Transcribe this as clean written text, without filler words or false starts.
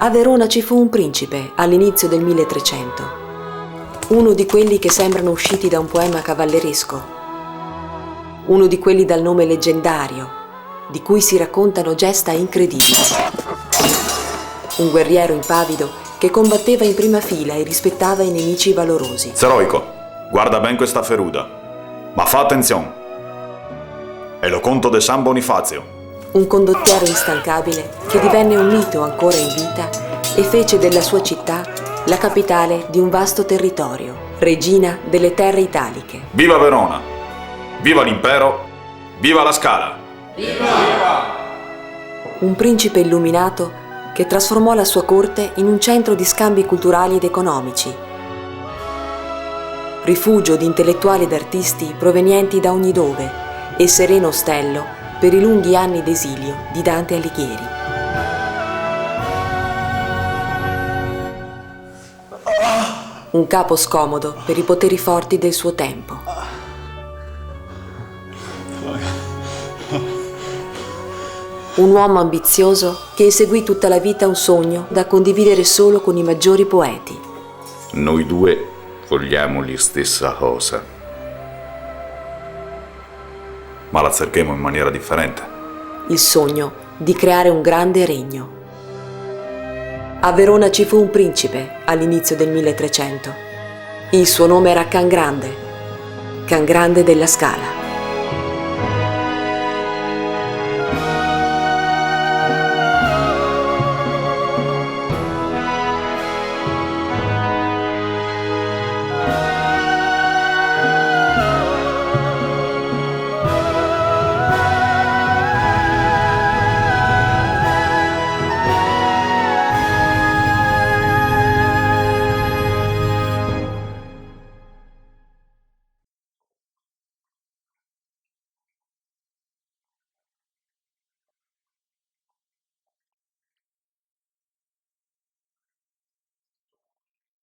A Verona ci fu un principe all'inizio del 1300, uno di quelli che sembrano usciti da un poema cavalleresco, uno di quelli dal nome leggendario, di cui si raccontano gesta incredibili. Un guerriero impavido che combatteva in prima fila e rispettava i nemici valorosi. Zeroico, guarda ben questa feruda, ma fa attenzione. È lo conto de San Bonifazio. Un condottiero instancabile che divenne un mito ancora in vita e fece della sua città la capitale di un vasto territorio, regina delle terre italiche. Viva Verona! Viva l'impero! Viva la Scala! Viva! Un principe illuminato che trasformò la sua corte in un centro di scambi culturali ed economici, rifugio di intellettuali ed artisti provenienti da ogni dove e sereno ostello per i lunghi anni d'esilio di Dante Alighieri. Un capo scomodo per i poteri forti del suo tempo. Un uomo ambizioso che inseguì tutta la vita un sogno da condividere solo con i maggiori poeti. Noi due vogliamo la stessa cosa, ma la cerchiamo in maniera differente. Il sogno di creare un grande regno. A Verona ci fu un principe all'inizio del 1300. Il suo nome era Can Grande della Scala.